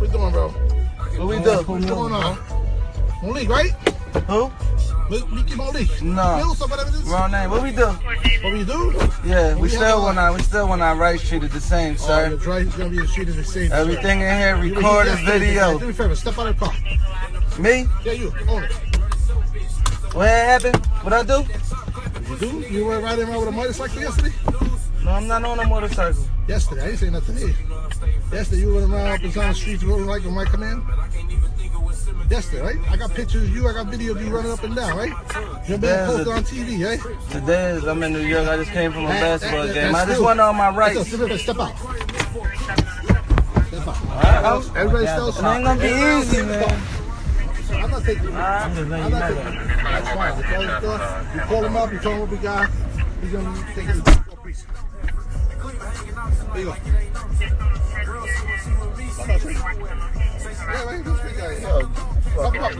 What you doing, bro? What we do? What's going on? Malik, right? Who? Mickey Malik. No. Wrong name. What we do? What we do? Yeah, we still want our rights treated the same, sir. Your rights gonna be treated the same. Everything in here, recorded video. Do me a favor, step out of the car. Me? Yeah, you. Own it. What happened? What I do? You do? You were riding around with a motorcycle yesterday? No, I'm not on a motorcycle. Yesterday, I didn't say nothing to you. Yesterday, you went around up and down the streets rolling like when I come in? Yesterday, right? I got pictures of you, I got video of you running up and down, right? You're being posted on TV, right? Today is, I'm in New York, I just came from a basketball game. I just want all my rights. Step out. Step out. Right, Everybody still it ain't gonna be easy, man. I'm not taking you. I'm just letting you know that. That's fine. You call him up, you tell him what we got. He's going to take his piece. There you go. Yeah, right. This big guy. Fuck him up.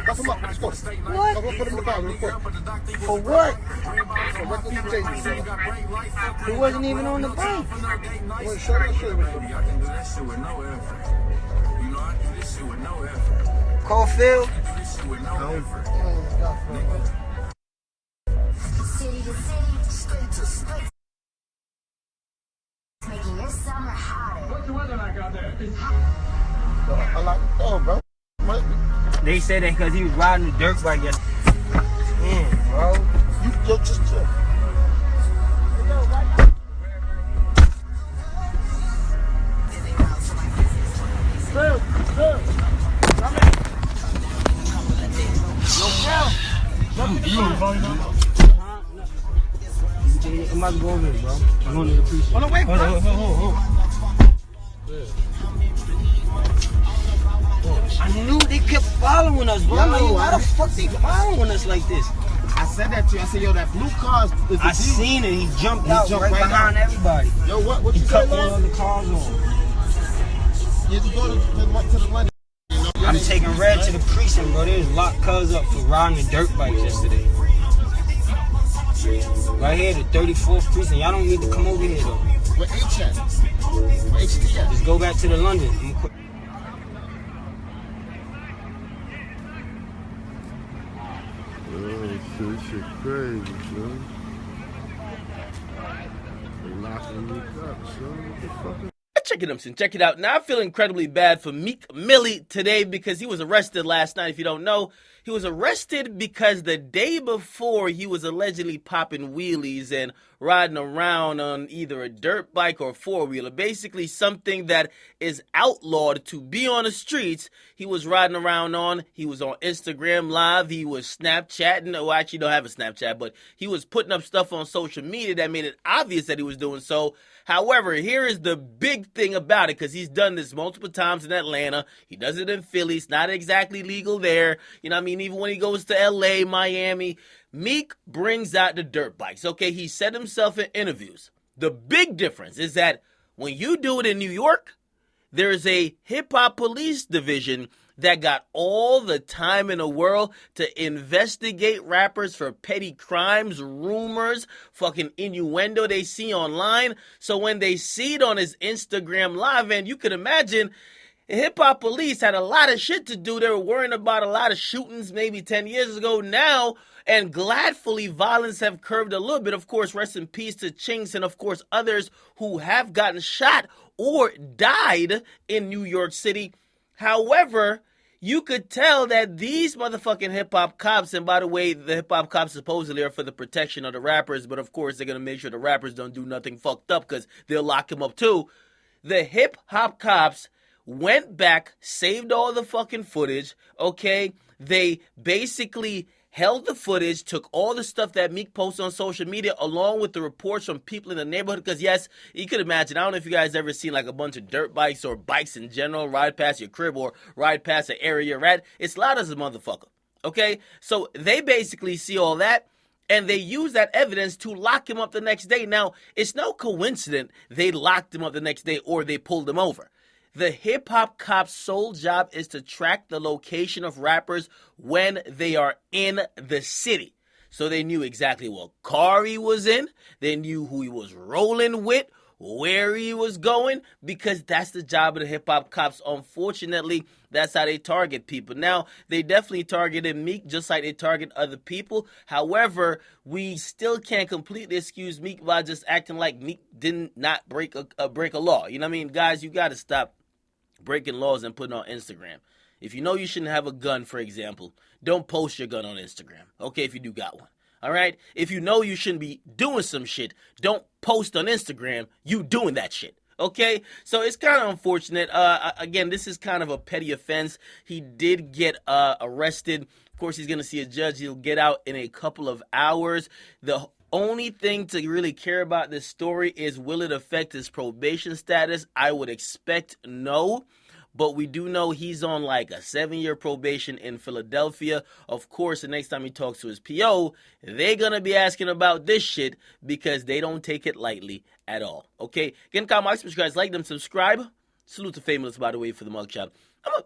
Fuck him up. Let's go. What? I'm going to put him in the car real quick. For what? For reckless endangerment. He wasn't even on the bike. I want to show you. Call Phil. City to city, state to state. Making your summer hotter. What's the weather like out there? It's hot. I like it. Oh, bro. They said that because he was riding a dirt bike yesterday. Man, bro. You just chill. I'm about to go over here, bro. I'm going to the precinct. Hold on, wait, bro. Hold. I knew they kept following us, bro. I'm like, why the fuck they following us like this? I said that to you. I said, yo, that blue car is I seen it. He jumped out right behind everybody. Yo, what He you cut say, one of the cars on. You have to go to the money. I'm taking Red to the precinct, bro. They was locked cuz up for riding the dirt bikes yesterday. Right here, the 34th precinct. Y'all don't need to come over here, though. Where H at? Where HT at? Just go back to the London. This shit crazy, son. They locking me up, son. What the fuck? Check it out. Now, I feel incredibly bad for Meek Mill today because he was arrested last night. If you don't know, he was arrested because the day before he was allegedly popping wheelies and riding around on either a dirt bike or a four-wheeler. Basically something that is outlawed to be on the streets. He was riding around on. He was on Instagram Live. He was Snapchatting. Oh, I actually don't have a Snapchat, but he was putting up stuff on social media that made it obvious that he was doing so. However, here is the big thing about it, because he's done this multiple times in Atlanta. He does it in Philly. It's not exactly legal there. You know what I mean? Even when he goes to LA, Miami, Meek brings out the dirt bikes. Okay, he said himself in interviews. The big difference is that when you do it in New York, there's a hip-hop police division that got all the time in the world to investigate rappers for petty crimes, rumors, fucking innuendo they see online. So when they see it on his Instagram Live, and you could imagine, hip-hop police had a lot of shit to do. They were worrying about a lot of shootings maybe 10 years ago now, and gladfully violence have curbed a little bit. Of course, rest in peace to Chinks and, of course, others who have gotten shot or died in New York City. However, you could tell that these motherfucking hip-hop cops, and by the way, the hip-hop cops supposedly are for the protection of the rappers, but of course they're going to make sure the rappers don't do nothing fucked up because they'll lock them up too. The hip-hop cops went back, saved all the fucking footage, okay? They basically held the footage, took all the stuff that Meek posted on social media along with the reports from people in the neighborhood. Because yes, you could imagine, I don't know if you guys ever seen like a bunch of dirt bikes or bikes in general ride past your crib or ride past the area you're at. It's loud as a motherfucker, okay? So they basically see all that, and they use that evidence to lock him up the next day. Now, it's no coincidence they locked him up the next day or they pulled him over. The hip-hop cop's sole job is to track the location of rappers when they are in the city. So they knew exactly what car he was in. They knew who he was rolling with, where he was going, because that's the job of the hip-hop cops. Unfortunately, that's how they target people. Now, they definitely targeted Meek just like they target other people. However, we still can't completely excuse Meek by just acting like Meek did not break a law. You know what I mean? Guys, you got to stop breaking laws and putting on Instagram. If you know you shouldn't have a gun, for example, don't post your gun on Instagram, okay, if you do got one. All right? If you know you shouldn't be doing some shit, don't post on Instagram you doing that shit. Okay? So it's kind of unfortunate. Again, this is kind of a petty offense. He did get arrested. Of course, he's going to see a judge. He'll get out in a couple of hours. The only thing to really care about this story is, will it affect his probation status? I would expect no. But we do know he's on like a 7-year probation in Philadelphia. Of course, the next time he talks to his PO, they're going to be asking about this shit because they don't take it lightly at all. Okay? Again, comment, subscribe, like them, subscribe. Salute to Famous, by the way, for the mugshot. I'm